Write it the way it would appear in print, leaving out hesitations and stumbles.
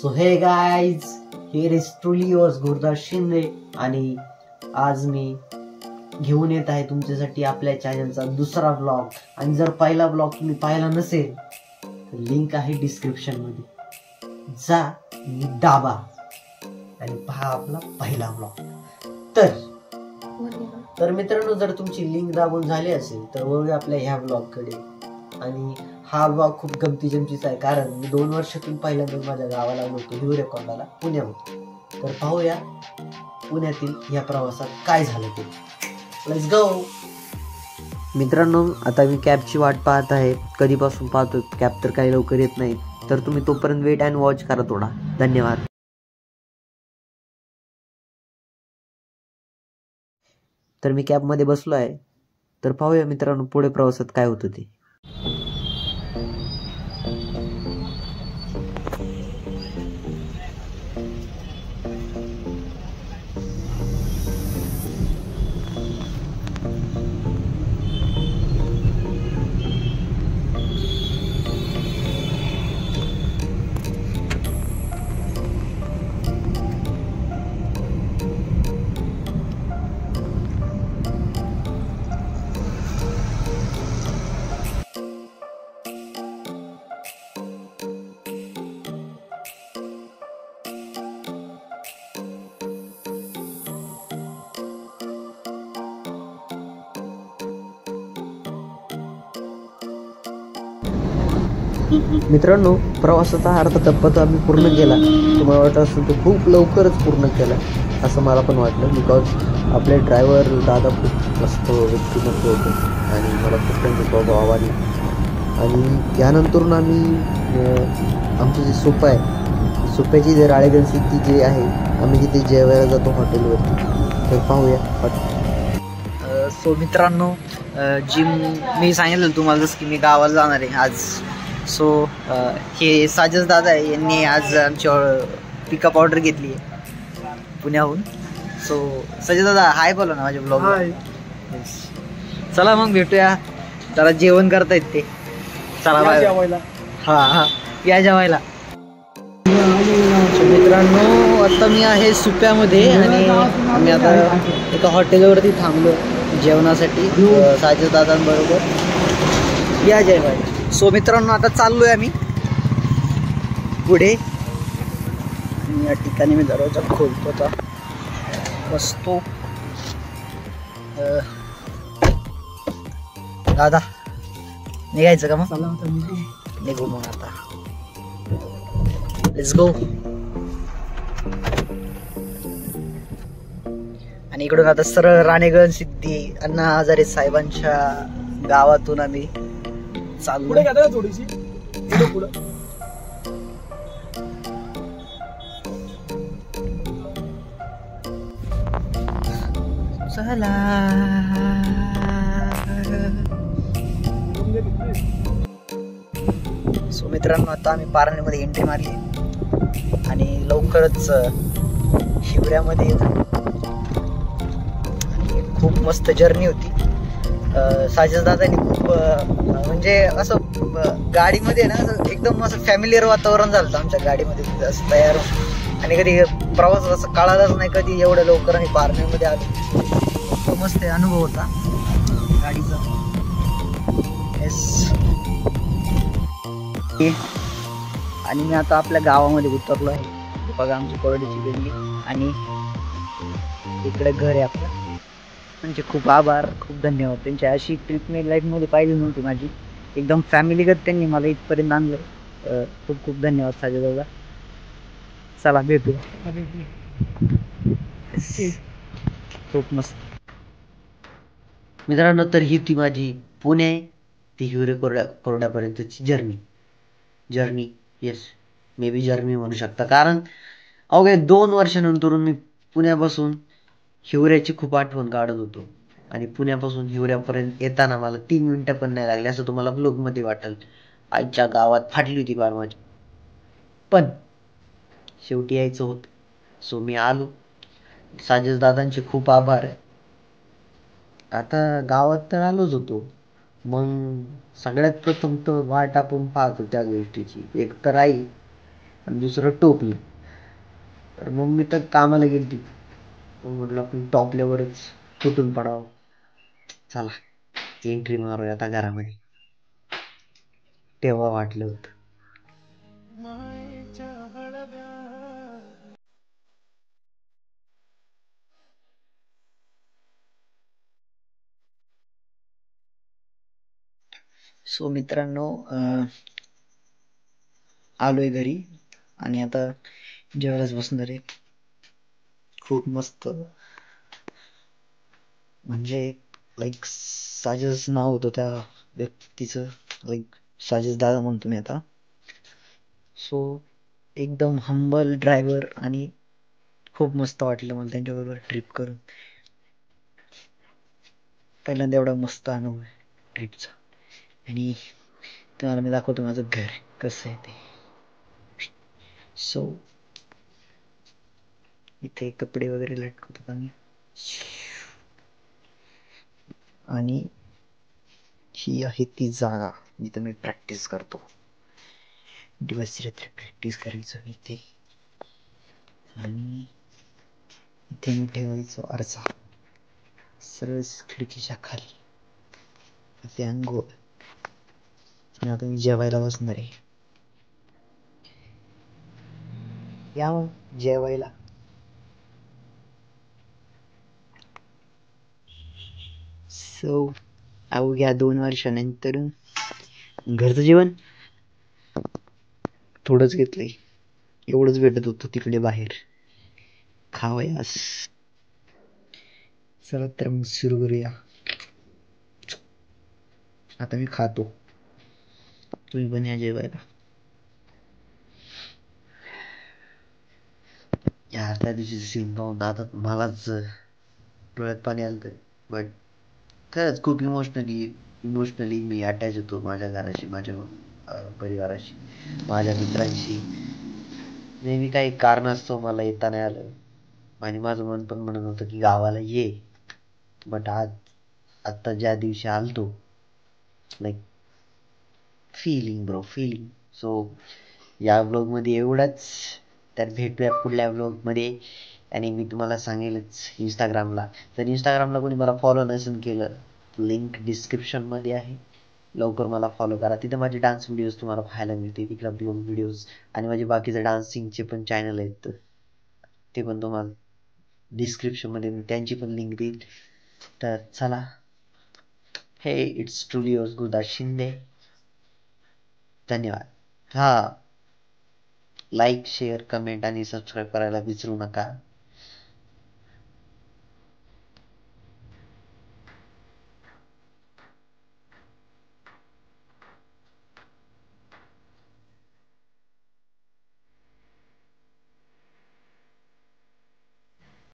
So हे guys, here is truly yours Gurudas Shinde आणि आज मी घेऊन येत आहे तुमच्यासाठी आपल्या चॅनलचा दुसरा ब्लॉग. आणि जर पहिला ब्लॉग तुम्ही पाहिला नसेल तर लिंक आहे डिस्क्रिप्शन मध्ये, जा आणि दाबा आणि पहा आपला पहिला ब्लॉग. तर मित्रांनो, जर तुमची लिंक दाबून झाली असेल तर वळूया आपल्या ह्या ब्लॉग कडे. आणि हा ब्लॉग खूप गमती जमतीचा आहे, कारण मी 2 वर्षातून पहिल्यांदा माझ्या गावाला आलो होतो हिवरेकोंडाला, पुण्याहून. तर पाहूया पुण्यातील या प्रवासात काय झालं ते. Let's go. मित्रांनो, आता मी कॅबची वाट पाहत आहे, कधीपासून पाहतो. कॅब तर काही लवकर येत नाही, तर तुम्ही तोपर्यंत वेट अँड वॉच करा थोडा. धन्यवाद. तर मी कॅबमध्ये बसलो आहे, तर पाहूया मित्रांनो पुढे प्रवासात काय होतं ते. मित्रांनो, प्रवासाचा अर्धा टप्पा तर आम्ही पूर्ण केला. तुम्हाला वाटत असेल तो खूप लवकरच पूर्ण केला असं मला पण वाटलं, बिकॉज आपले ड्रायव्हर दादा खूप मस्त व्यक्तिमत्व होतं आणि मला खूप त्यांचा स्वभाव आवडला. आणि यानंतर आम्ही आमचं जे सोपं आहे, सोप्याची जे राळेगण सिटी जे आहे, आम्ही जिथे जेवायला जातो हॉटेलवरती, तर पाहूया. सो मित्रांनो, जिम मी सांगितलं तुम्हाला जसं की मी गावाला जाणार आहे आज. सो हे साजस दादा आहे, यांनी आज आमची पिकअप ऑर्डर घेतली आहे पुण्याहून. सो साजस दादा हाय बोला ना माझ्या ब्लॉग. चला मग भेटूया, जरा जेवण करतायत ते. चला बाय. हा या जेवायला. मित्रांनो, आता मी आहे सुप्यामध्ये आणि आम्ही आता एका हॉटेलवरती थांबलो जेवणासाठी साजस दादांबरोबर. या जेवायला. सो मित्रांनो, आता चाललोय आम्ही पुढे. या ठिकाणी मी दरवाजा खोलतो आता, बसतो. दादा निघायचं का? मग निघू मग आता. Let's go. आणि इकडून आता सरळ राणेगण सिद्धी अण्णा हजारे साहेबांच्या गावातून आम्ही चाललो. थोडीशी पुढे. चला. सो मित्रांनो, आता आम्ही पारनेरमध्ये एंट्री मारली आणि लवकरच हिवऱ्यामध्ये येतो. खूप मस्त जर्नी होती. साजस दादांनी खूप म्हणजे असं गाडीमध्ये ना असं एकदम असं फॅमिलियर वातावरण झालं आमच्या गाडीमध्ये असं तयार होऊन. आणि कधी प्रवास असं कळालाच नाही कधी एवढं लवकर आम्ही पारनेरमध्ये आलो. खूप मस्त अनुभव होता गाडीचा. येस. आणि मी आता आपल्या गावामध्ये उतरलो आहे. बघा आमची कोरडीची बिल्डी आणि इकडे घर आहे आपलं. म्हणजे खूप आभार, खूप धन्यवाद त्यांच्या. अशी ट्रिप मी लाईफमध्ये पाहिली नव्हती माझी. एकदम फॅमिलीगत त्यांनी मला इथपर्यंत आणलं. खूप खूप धन्यवाद साजस दादा. चला भेटू. खूप मस्त. मित्रांनो, तर ही ती माझी पुणे ती हिवरे कोरड्यापर्यंतची journey. Yes, may be journey म्हणू शकता, कारण अवघ्या 2 वर्षानंतर मी पुण्यापासून हिवऱ्याची खूप आठवण काढत होतो. आणि पुण्यापासून हिवऱ्यापर्यंत येताना मला 3 मिनिटं पण नाही लागली असं तुम्हाला ब्लॉग मध्ये वाटेल. आईच्या गावात फाटली होती बार माझी, पण शेवटी यायचं होतं. सो मी आलो. साजस दादांचे खूप आभार. आता गावात तर आलोच होतो, मग सगळ्यात प्रथम तर वाट आपण पाहतो त्या गोष्टीची. एक तर आई आणि दुसरं टोपलं. तर मग मी तर कामाला गेली. म्हटलं आपण टॉपल्यावरच तुटून पडावं. चला एंट्री मारूया आता घरामध्ये. तेव्हा वाटलं होतं. सो मित्रांनो, आलोय घरी आणि आता जेवायलाच बसणार आहे. खूप मस्त, म्हणजे लाईक साजेस नाव होतं त्या व्यक्तीचं, लाईक साजेस दादा म्हणतो मी आता. सो एकदम हंबल ड्रायव्हर आणि खूप मस्त वाटलं मला त्यांच्याबरोबर ट्रिप करून. पहिल्यांदा एवढा मस्त अनुभव आहे ट्रिपचा. आणि तुम्हाला मी दाखवतो माझं घर कसं आहे ते. सो इथे कपडे वगैरे लटकवतात आम्ही. आणि ही आहे ती जागा जिथे मी प्रॅक्टिस करतो. दिवस रात्र प्रॅक्टिस करायचो इथे. आणि इथे मी ठेवायचो आरसा सरळ खिडकीच्या खाली. ते अंघोळ. आणि आता मी जेवायला बसणार आहे. या मग जेवायला. सो अवघ्या 2 वर्षानंतर घरचं जेवण थोडंच घेतलंय. एवढंच भेटत होतं तिकडे बाहेर खावयास. चला तर मग सुरू करूया. आता मी खातो, तुम्ही पण या जेवायला. यार त्या दिवशी सीन पाहून आता मलाच डोळ्यात पाणी आलं. बट खरंच खूप इमोशनली मी अटॅच होतो माझ्या घराशी, माझ्या परिवाराशी, माझ्या मित्रांशी. नेहमी काही कारणास्तव मला येता नाही आलं आणि माझं मन पण म्हणत होतं की गावाला ये. बट आता ज्या दिवशी आलतो, like feeling bro, feeling. So या व्लॉगमध्ये एवढंच. तर भेटूया पुढल्या व्लॉगमध्ये. आणि मी तुम्हाला सांगेलच इंस्टाग्रामला, जर इंस्टाग्रामला कोणी मला फॉलो नसेल केलं, लिंक डिस्क्रिप्शनमध्ये आहे. लवकर मला फॉलो करा. तिथे माझे डान्स व्हिडिओज तुम्हाला पाहायला मिळतील. तिकडे ब्लॉग व्हिडिओज आणि माझे बाकीचे डान्सिंगचे पण चॅनल आहेत, ते पण तुम्हाला डिस्क्रिप्शनमध्ये त्यांची पण लिंक देईल. तर चला, हे it's truly yours Gurudas Shinde. धन्यवाद. हा, लाईक शेअर कमेंट आणि सबस्क्राईब करायला विसरू नका.